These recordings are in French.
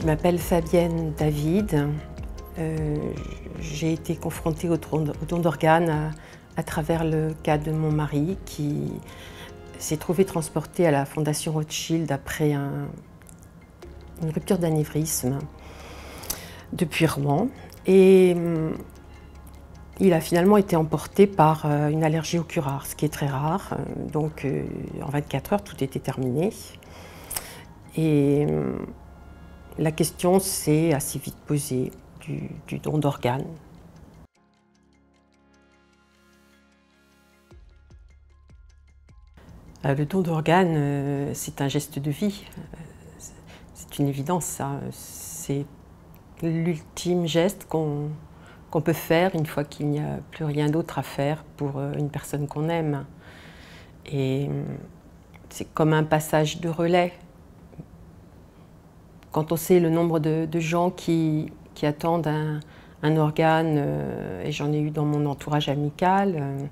m'appelle Fabienne David. J'ai été confrontée au don d'organes à travers le cas de mon mari qui s'est trouvé transporté à la Fondation Rothschild après une rupture d'anévrisme depuis Rouen. Et il a finalement été emporté par une allergie au curare, ce qui est très rare. Donc en 24 heures, tout était terminé. Et la question s'est assez vite posée du don d'organes. Le don d'organes, c'est un geste de vie. C'est une évidence, ça. C'est l'ultime geste qu'on peut faire une fois qu'il n'y a plus rien d'autre à faire pour une personne qu'on aime. Et c'est comme un passage de relais. Quand on sait le nombre de gens qui attendent un organe, et j'en ai eu dans mon entourage amical,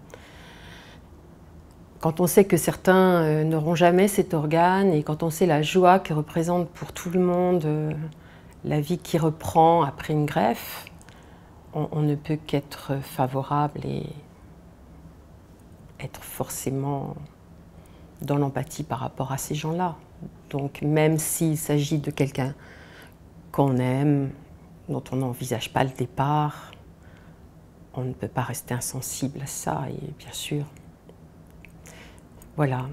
quand on sait que certains n'auront jamais cet organe et quand on sait la joie que représente pour tout le monde la vie qui reprend après une greffe, on ne peut qu'être favorable et être forcément dans l'empathie par rapport à ces gens-là. Donc même s'il s'agit de quelqu'un qu'on aime, dont on n'envisage pas le départ, on ne peut pas rester insensible à ça. Et bien sûr, voilà,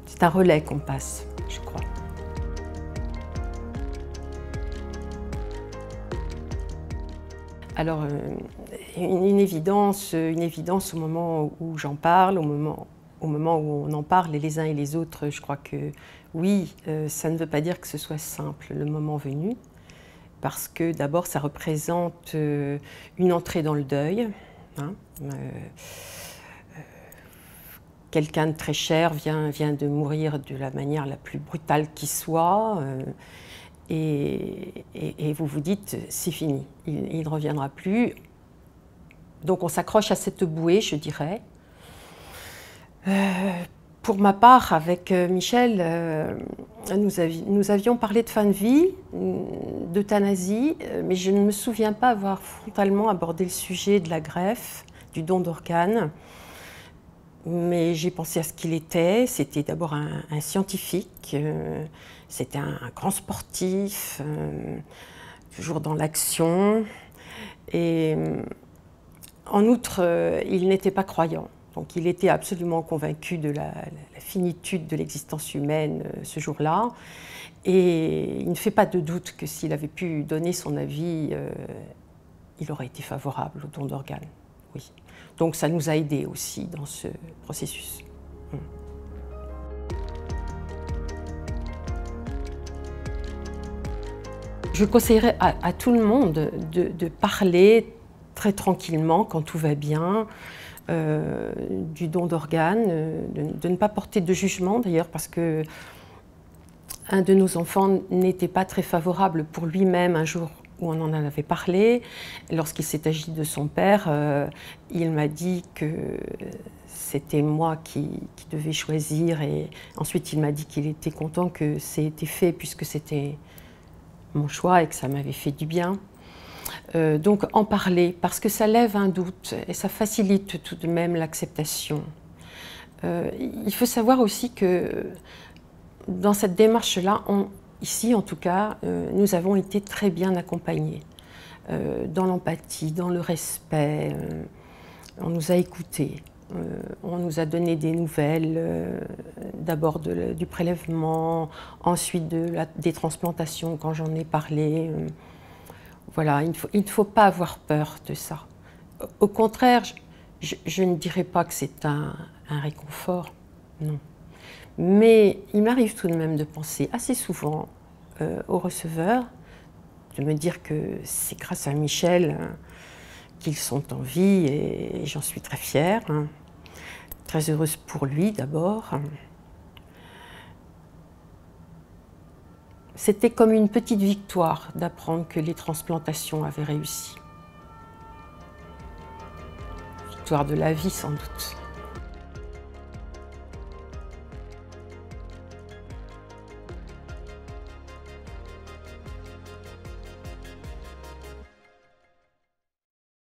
c'est un relais qu'on passe, je crois. Alors, une évidence au moment où j'en parle, au moment où on en parle les uns et les autres, je crois que oui, ça ne veut pas dire que ce soit simple le moment venu, parce que d'abord ça représente une entrée dans le deuil. Hein, quelqu'un de très cher vient de mourir de la manière la plus brutale qui soit, et vous vous dites c'est fini, il ne reviendra plus. Donc on s'accroche à cette bouée, je dirais. Pour ma part, avec Michel, nous avions parlé de fin de vie, d'euthanasie, mais je ne me souviens pas avoir frontalement abordé le sujet de la greffe, du don d'organes. Mais j'ai pensé à ce qu'il était. C'était d'abord un scientifique, c'était un grand sportif, toujours dans l'action. Et en outre, il n'était pas croyant. Donc il était absolument convaincu de la finitude de l'existence humaine ce jour-là. Et il ne fait pas de doute que s'il avait pu donner son avis, il aurait été favorable au don d'organes. Oui. Donc ça nous a aidés aussi dans ce processus. Je conseillerais à tout le monde de parler très tranquillement quand tout va bien, du don d'organes, de ne pas porter de jugement d'ailleurs, parce que un de nos enfants n'était pas très favorable pour lui-même un jour où on en avait parlé. Lorsqu'il s'est agi de son père, il m'a dit que c'était moi qui devais choisir, et ensuite il m'a dit qu'il était content que ça ait été fait puisque c'était mon choix et que ça m'avait fait du bien. Donc en parler, parce que ça lève un doute et ça facilite tout de même l'acceptation. Il faut savoir aussi que dans cette démarche-là, ici en tout cas, nous avons été très bien accompagnés, dans l'empathie, dans le respect. On nous a écoutés, on nous a donné des nouvelles, d'abord du prélèvement, ensuite des transplantations quand j'en ai parlé. Voilà, il ne faut pas avoir peur de ça. Au contraire, je ne dirais pas que c'est un réconfort, non. Mais il m'arrive tout de même de penser assez souvent aux receveurs, de me dire que c'est grâce à Michel qu'ils sont en vie, et j'en suis très fière, très heureuse pour lui d'abord. C'était comme une petite victoire d'apprendre que les transplantations avaient réussi. Victoire de la vie sans doute.